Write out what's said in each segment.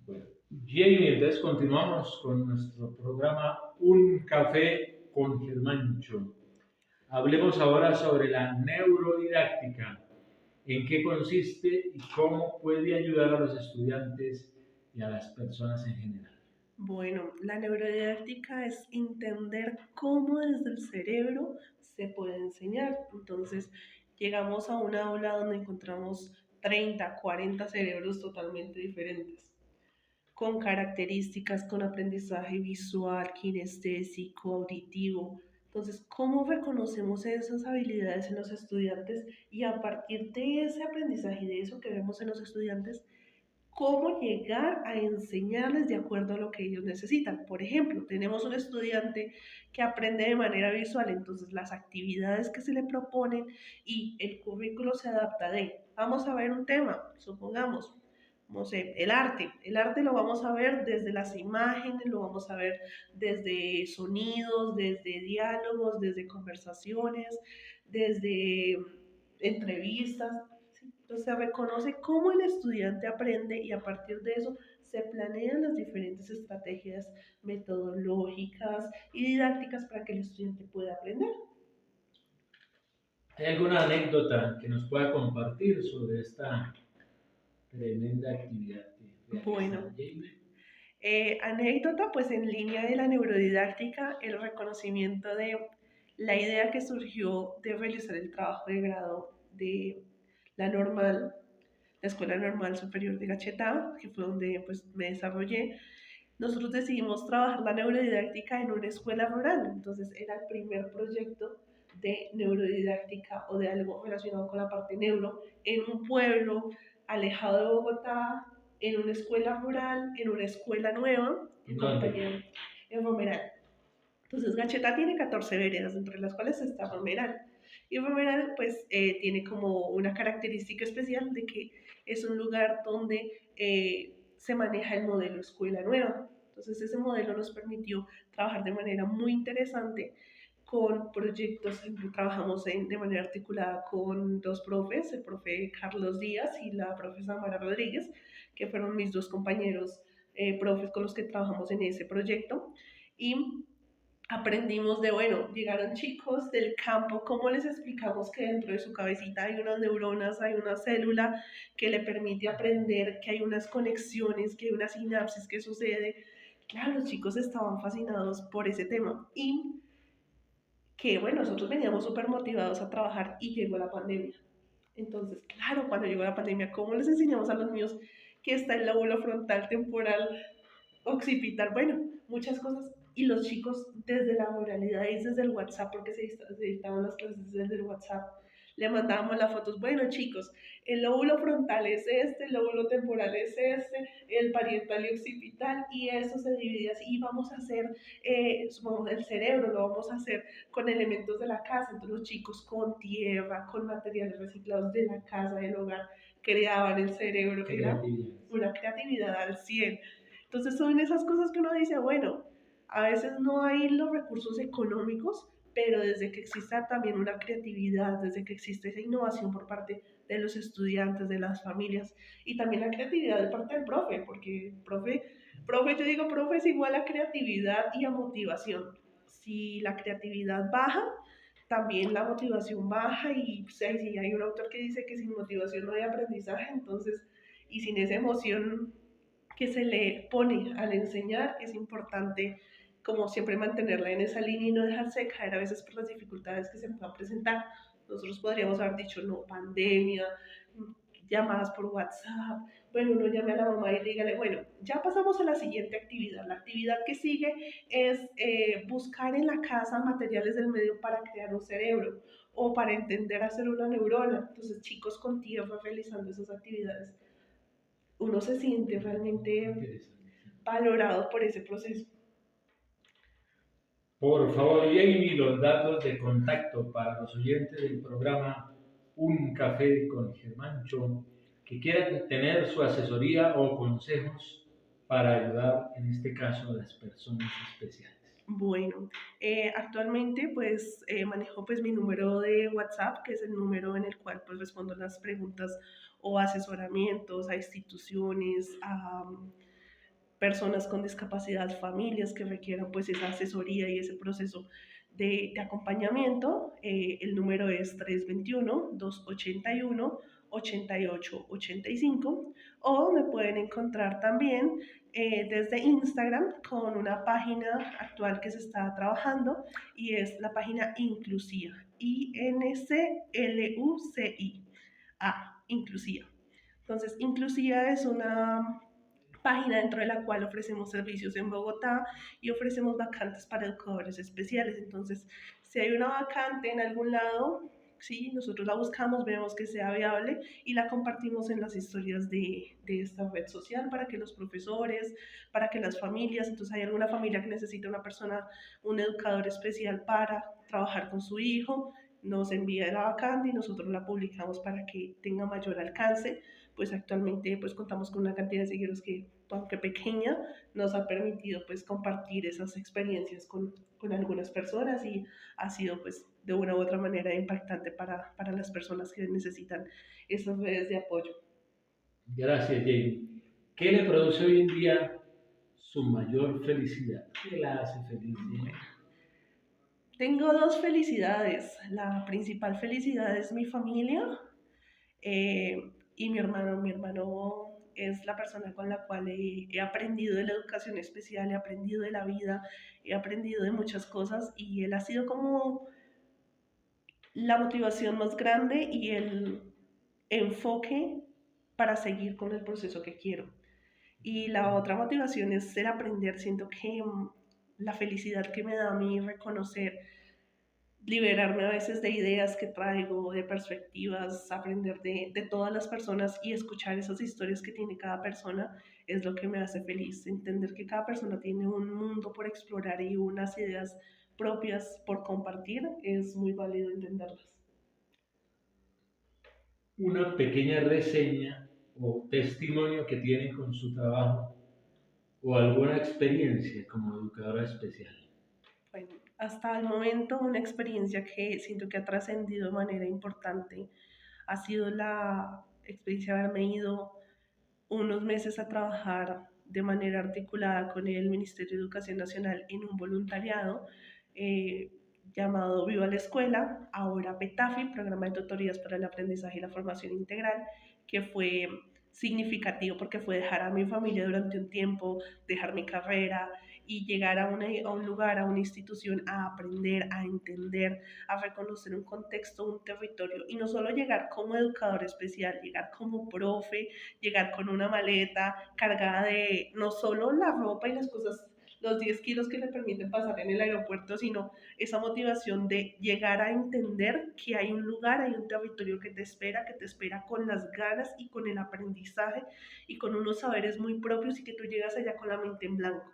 Bueno, Jamie, entonces continuamos con nuestro programa Un Café con Germancho. Hablemos ahora sobre la neurodidáctica, en qué consiste y cómo puede ayudar a los estudiantes y a las personas en general. Bueno, la neurodidáctica es entender cómo desde el cerebro se puede enseñar. Entonces, llegamos a una aula donde encontramos 30, 40 cerebros totalmente diferentes, con características, con aprendizaje visual, kinestésico, auditivo. Entonces, ¿cómo reconocemos esas habilidades en los estudiantes? Y a partir de ese aprendizaje y de eso que vemos en los estudiantes, cómo llegar a enseñarles de acuerdo a lo que ellos necesitan. Por ejemplo, tenemos un estudiante que aprende de manera visual, entonces las actividades que se le proponen y el currículo se adapta de, vamos a ver un tema, supongamos, no sé, el arte. El arte lo vamos a ver desde las imágenes, lo vamos a ver desde sonidos, desde diálogos, desde conversaciones, desde entrevistas. ¿Sí? Entonces se reconoce cómo el estudiante aprende y a partir de eso se planean las diferentes estrategias metodológicas y didácticas para que el estudiante pueda aprender. ¿Hay alguna anécdota que nos pueda compartir sobre esta tremenda actividad que realiza Bueno, Jamie? anécdota, pues en línea de la neurodidáctica, el reconocimiento de la idea que surgió de realizar el trabajo de grado de la normal, la Escuela Normal Superior de Gachetá, que fue donde pues, me desarrollé. Nosotros decidimos trabajar la neurodidáctica en una escuela rural, entonces era el primer proyecto de neurodidáctica o de algo relacionado con la parte neuro en un pueblo alejado de Bogotá, en una escuela rural, en una escuela nueva, en ¿Dónde? compañía en Romeral. Entonces Gacheta tiene 14 veredas, entre las cuales está Romeral. Y Romeral pues tiene como una característica especial de que es un lugar donde se maneja el modelo escuela nueva. Entonces ese modelo nos permitió trabajar de manera muy interesante con proyectos, trabajamos de manera articulada con dos profes, el profe Carlos Díaz y la profesora Samara Rodríguez, que fueron mis dos compañeros profes con los que trabajamos en ese proyecto. Y aprendimos de, bueno, llegaron chicos del campo, ¿cómo les explicamos que dentro de su cabecita hay unas neuronas, hay una célula que le permite aprender, que hay unas conexiones, que hay una sinapsis que sucede? Claro, los chicos estaban fascinados por ese tema y que, bueno, nosotros veníamos súper motivados a trabajar y llegó la pandemia. Entonces, claro, cuando llegó la pandemia, ¿cómo les enseñamos a los niños que está el lóbulo frontal temporal occipital? Bueno, muchas cosas. Y los chicos desde la oralidad y desde el WhatsApp, porque se dictaban las clases desde el WhatsApp, le mandábamos las fotos. Bueno, chicos, el lóbulo frontal es este, el lóbulo temporal es este, el parietal y occipital, y eso se divide así. Y vamos a hacer, supongamos, el cerebro lo vamos a hacer con elementos de la casa. Entonces, los chicos con tierra, con materiales reciclados de la casa, del hogar, creaban el cerebro. Era una creatividad al 100. Entonces son esas cosas que uno dice, bueno, a veces no hay los recursos económicos, pero desde que exista también una creatividad, desde que existe esa innovación por parte de los estudiantes, de las familias, y también la creatividad de parte del profe, porque yo digo, profe es igual a creatividad y a motivación. Si la creatividad baja, también la motivación baja y pues, si hay un autor que dice que sin motivación no hay aprendizaje, entonces, y sin esa emoción que se le pone al enseñar, es importante como siempre mantenerla en esa línea y no dejarse caer a veces por las dificultades que se puedan presentar. Nosotros podríamos haber dicho, no, pandemia, llamadas por WhatsApp, bueno, uno llame a la mamá y dígale, bueno, ya pasamos a la siguiente actividad. La actividad que sigue es buscar en la casa materiales del medio para crear un cerebro o para entender hacer una neurona. Entonces, chicos con tierra realizando esas actividades, uno se siente realmente valorado por ese proceso. Por favor, Jamie, los datos de contacto para los oyentes del programa Un Café con Germancho que quieran tener su asesoría o consejos para ayudar, en este caso, a las personas especiales. Bueno, actualmente pues manejo pues mi número de WhatsApp, que es el número en el cual pues respondo las preguntas o asesoramientos a instituciones, a personas con discapacidad, familias que requieran pues esa asesoría y ese proceso de acompañamiento. El número es 321-281-8885 o me pueden encontrar también desde Instagram con una página actual que se está trabajando y es la página Inclusia, INCLUCIA, Inclusia. Entonces, Inclusia es una página dentro de la cual ofrecemos servicios en Bogotá y ofrecemos vacantes para educadores especiales. Entonces, si hay una vacante en algún lado, sí, nosotros la buscamos, vemos que sea viable y la compartimos en las historias de esta red social para que los profesores, para que las familias, entonces hay alguna familia que necesita una persona, un educador especial para trabajar con su hijo, nos envía la vacante y nosotros la publicamos para que tenga mayor alcance. Pues actualmente pues contamos con una cantidad de seguidores que, aunque pequeña, nos ha permitido pues compartir esas experiencias con algunas personas y ha sido pues de una u otra manera impactante para las personas que necesitan esas redes de apoyo. Gracias, Jamie. ¿Qué le produce hoy en día su mayor felicidad? ¿Qué la hace feliz, Jamie? Tengo dos felicidades. La principal felicidad es mi familia y mi hermano. Mi hermano es la persona con la cual he aprendido de la educación especial, he aprendido de la vida, he aprendido de muchas cosas y él ha sido como la motivación más grande y el enfoque para seguir con el proceso que quiero. Y la otra motivación es el aprender. Siento que la felicidad que me da a mí reconocer, liberarme a veces de ideas que traigo, de perspectivas, aprender de todas las personas y escuchar esas historias que tiene cada persona es lo que me hace feliz. Entender que cada persona tiene un mundo por explorar y unas ideas propias por compartir es muy válido entenderlas. Una pequeña reseña o testimonio que tiene con su trabajo o alguna experiencia como educadora especial. Bueno, hasta el momento una experiencia que siento que ha trascendido de manera importante ha sido la experiencia de haberme ido unos meses a trabajar de manera articulada con el Ministerio de Educación Nacional en un voluntariado eh, llamado Viva la Escuela, ahora PETAFI, Programa de Tutorías para el Aprendizaje y la Formación Integral, que fue significativo porque fue dejar a mi familia durante un tiempo, dejar mi carrera y llegar a un lugar, a una institución, a aprender, a entender, a reconocer un contexto, un territorio y no solo llegar como educador especial, llegar como profe, llegar con una maleta cargada de no solo la ropa y las cosas, los 10 kilos que le permiten pasar en el aeropuerto, sino esa motivación de llegar a entender que hay un lugar, hay un territorio que te espera con las ganas y con el aprendizaje y con unos saberes muy propios y que tú llegas allá con la mente en blanco.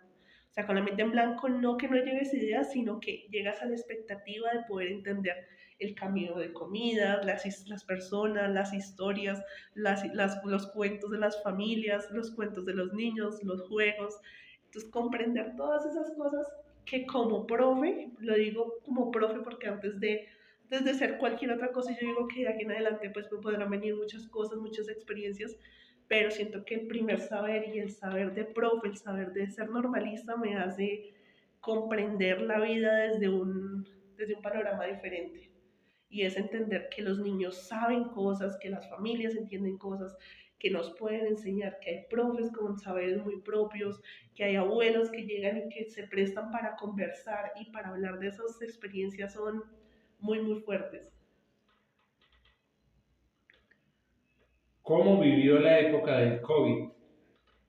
O sea, con la mente en blanco, no que no lleves ideas, sino que llegas a la expectativa de poder entender el camino de comidas, las personas, las historias, los cuentos de las familias, los cuentos de los niños, los juegos. Entonces, comprender todas esas cosas que como profe, lo digo como profe porque antes de ser cualquier otra cosa, yo digo que de aquí en adelante pues me podrán venir muchas cosas, muchas experiencias, pero siento que el primer saber y el saber de profe, el saber de ser normalista me hace comprender la vida desde un panorama diferente y es entender que los niños saben cosas, que las familias entienden cosas, que nos pueden enseñar, que hay profes con saberes muy propios, que hay abuelos que llegan y que se prestan para conversar y para hablar de esas experiencias son muy, muy fuertes. ¿Cómo vivió la época del COVID?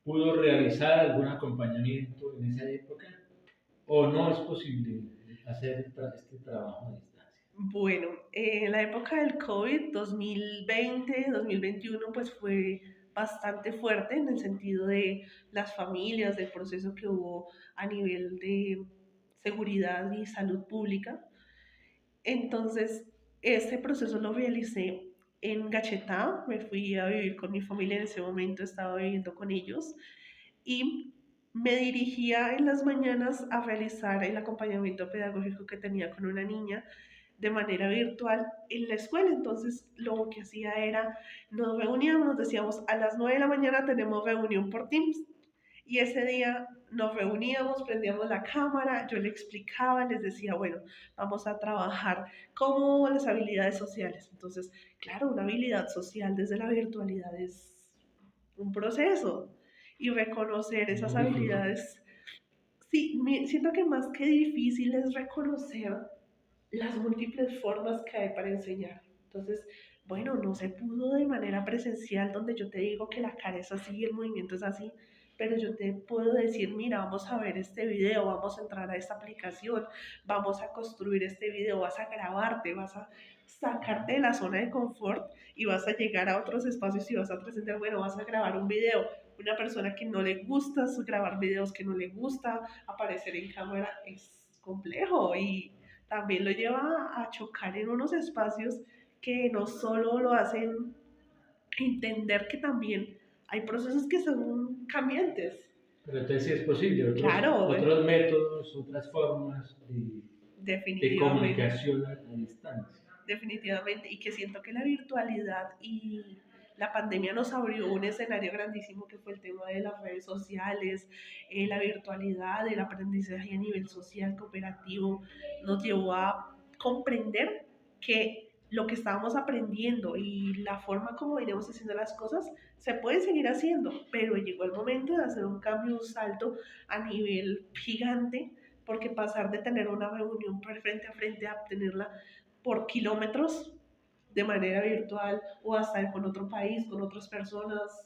¿Pudo realizar algún acompañamiento en esa época? ¿O no es posible hacer este trabajo a distancia? Bueno, en la época del COVID 2020, 2021, pues fue bastante fuerte en el sentido de las familias, del proceso que hubo a nivel de seguridad y salud pública. Entonces, este proceso lo realicé en Gachetá, me fui a vivir con mi familia en ese momento, estaba viviendo con ellos y me dirigía en las mañanas a realizar el acompañamiento pedagógico que tenía con una niña de manera virtual en la escuela. Entonces, lo que hacía era, nos reuníamos, nos decíamos, a las 9 de la mañana tenemos reunión por Teams. Y ese día nos reuníamos, prendíamos la cámara, yo le explicaba, les decía, bueno, vamos a trabajar como las habilidades sociales. Entonces, claro, una habilidad social desde la virtualidad es un proceso y reconocer Es esas muy difícil. habilidades. Sí, siento que más que difícil es reconocer las múltiples formas que hay para enseñar. Entonces, bueno, no se pudo de manera presencial donde yo te digo que la cara es así y el movimiento es así, pero yo te puedo decir, mira, vamos a ver este video, vamos a entrar a esta aplicación, vamos a construir este video, vas a grabarte, vas a sacarte de la zona de confort y vas a llegar a otros espacios y vas a presentar, bueno, vas a grabar un video. Una persona que no le gusta grabar videos, que no le gusta aparecer en cámara, es complejo y también lo lleva a chocar en unos espacios que no solo lo hacen entender que también hay procesos que son cambiantes. Pero entonces sí es posible, Claro, otros métodos, otras formas de definitivamente, comunicación a distancia. definitivamente, y que siento que la virtualidad y la pandemia nos abrió un escenario grandísimo que fue el tema de las redes sociales, la virtualidad, el aprendizaje a nivel social, cooperativo, nos llevó a comprender que lo que estábamos aprendiendo y la forma como veníamos haciendo las cosas se puede seguir haciendo, pero llegó el momento de hacer un cambio, un salto a nivel gigante, porque pasar de tener una reunión frente a frente a tenerla por kilómetros de manera virtual o hasta con otro país, con otras personas.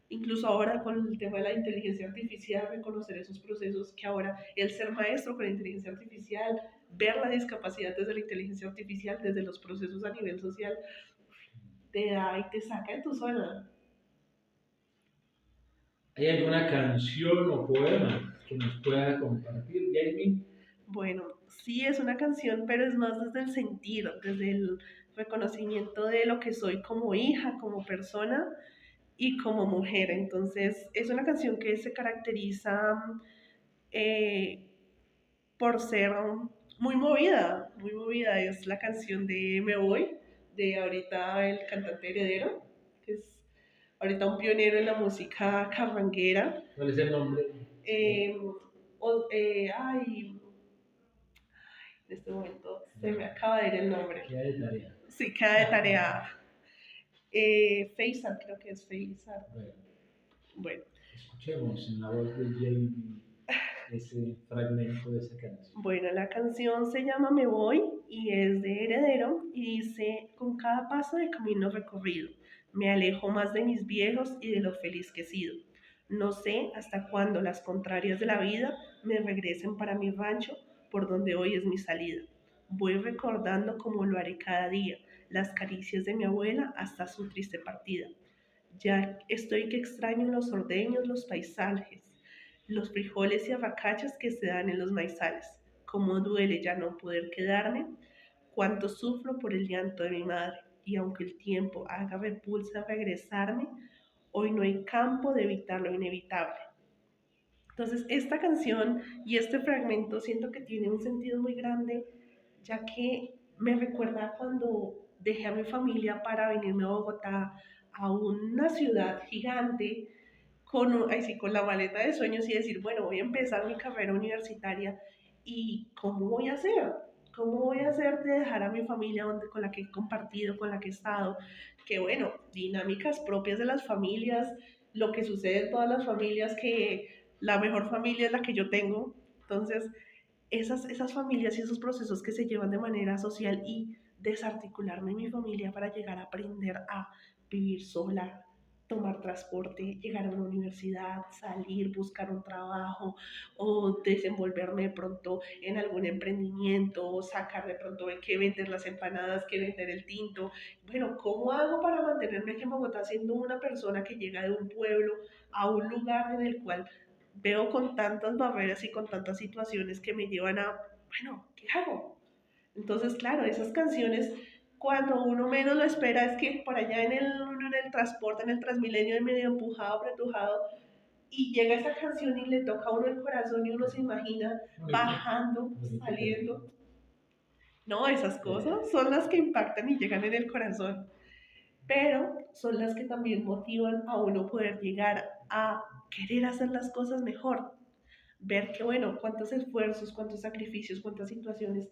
Incluso ahora con el tema de la inteligencia artificial, reconocer esos procesos que ahora el ser maestro con la inteligencia artificial, ver la discapacidad desde la inteligencia artificial, desde los procesos a nivel social, te da y te saca de tu zona. ¿Hay alguna canción o poema que nos pueda compartir, Jamie? Bueno, sí es una canción, pero es más desde el sentir, desde el reconocimiento de lo que soy como hija, como persona y como mujer. Entonces, es una canción que se caracteriza eh, por ser muy movida, muy movida. Es la canción de Me Voy, de ahorita el cantante Heredero, que es ahorita un pionero en la música carranguera. ¿Cuál es el nombre? Eh, ay, en este momento se me acaba de ir el nombre. Queda de tarea. Sí, queda de tarea. Faisal, creo que es Faisal. Bueno, Bueno, escuchemos en la voz de Jamie ese fragmento de esa canción. bueno, la canción se llama Me Voy y es de Heredero y dice, con cada paso de camino recorrido, me alejo más de mis viejos y de lo feliz que he sido. No sé hasta cuándo las contrarias de la vida me regresen para mi rancho por donde hoy es mi salida. Voy recordando como lo haré cada día, las caricias de mi abuela hasta su triste partida. Ya estoy que extraño los ordeños, los paisajes, los frijoles y arracachas que se dan en los maizales. Cómo duele ya no poder quedarme, cuánto sufro por el llanto de mi madre. Y aunque el tiempo haga repulsa regresarme, hoy no hay campo de evitar lo inevitable. Entonces, esta canción y este fragmento siento que tiene un sentido muy grande, ya que me recuerda cuando dejé a mi familia para venirme a Bogotá, a una ciudad gigante, con la maleta de sueños y decir, bueno, voy a empezar mi carrera universitaria y ¿cómo voy a hacer? ¿Cómo voy a hacer de dejar a mi familia con la que he compartido, con la que he estado? Que bueno, dinámicas propias de las familias, lo que sucede en todas las familias, que la mejor familia es la que yo tengo. Entonces, esas familias y esos procesos que se llevan de manera social y desarticularme en mi familia para llegar a aprender a vivir sola, tomar transporte, llegar a una universidad, salir, buscar un trabajo o desenvolverme de pronto en algún emprendimiento, o sacar de pronto que vender las empanadas, que vender el tinto. Bueno, ¿cómo hago para mantenerme aquí en Bogotá siendo una persona que llega de un pueblo a un lugar en el cual veo con tantas barreras y con tantas situaciones que me llevan a, bueno, ¿qué hago? Entonces, claro, esas canciones, cuando uno menos lo espera, es que por allá en el transporte, en el Transmilenio, de medio empujado, apretujado, y llega esa canción y le toca a uno el corazón y uno se imagina bajando, saliendo. No, esas cosas son las que impactan y llegan en el corazón, pero son las que también motivan a uno poder llegar a querer hacer las cosas mejor, ver que, bueno, cuántos esfuerzos, cuántos sacrificios, cuántas situaciones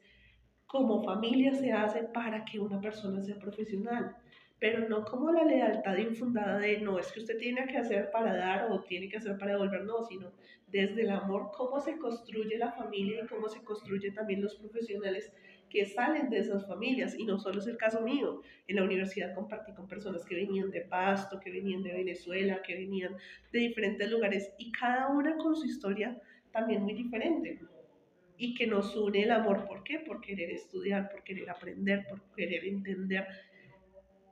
como familia se hace para que una persona sea profesional, pero no como la lealtad infundada de no, es que usted tiene que hacer para dar o tiene que hacer para devolver, no, sino desde el amor, cómo se construye la familia y cómo se construyen también los profesionales que salen de esas familias. Y no solo es el caso mío, en la universidad compartí con personas que venían de Pasto, que venían de Venezuela, que venían de diferentes lugares y cada una con su historia también muy diferente y que nos une el amor. ¿Por qué? Por querer estudiar, por querer aprender, por querer entender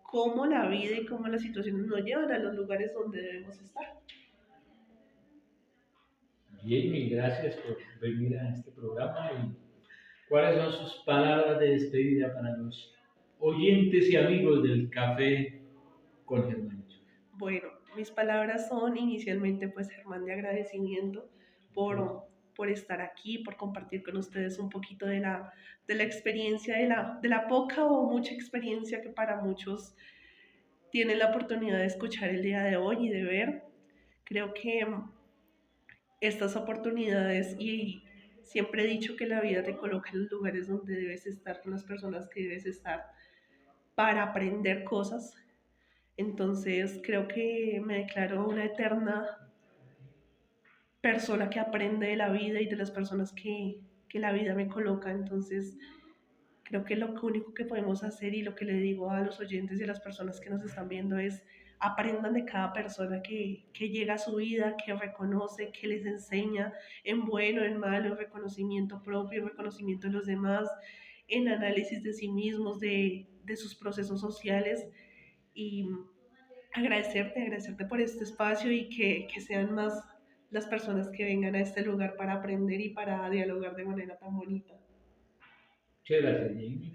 cómo la vida y cómo las situaciones nos llevan a los lugares donde debemos estar. Jamie, gracias por venir a este programa. ¿Y cuáles son sus palabras de despedida para los oyentes y amigos del Café con Germancho? Bueno, mis palabras son inicialmente, pues, Germán, de agradecimiento por estar aquí, por compartir con ustedes un poquito de la experiencia, de la poca o mucha experiencia que para muchos tienen la oportunidad de escuchar el día de hoy y de ver. Creo que estas oportunidades y siempre he dicho que la vida te coloca en los lugares donde debes estar, con las personas que debes estar para aprender cosas. Entonces creo que me declaro una eterna persona que aprende de la vida y de las personas que la vida me coloca. Entonces creo que lo único que podemos hacer y lo que le digo a los oyentes y a las personas que nos están viendo es aprendan de cada persona que llega a su vida, que reconoce, que les enseña en bueno, en malo, en reconocimiento propio, en reconocimiento de los demás, en análisis de sí mismos, de sus procesos sociales y agradecerte por este espacio y que sean más las personas que vengan a este lugar para aprender y para dialogar de manera tan bonita. Muchas gracias, Jamie.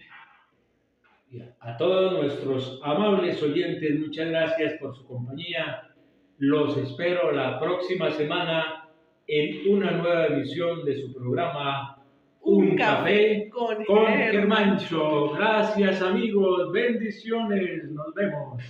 Y a todos nuestros amables oyentes, muchas gracias por su compañía. Los espero la próxima semana en una nueva emisión de su programa Un Café con Germancho. Gracias, amigos. Bendiciones. Nos vemos.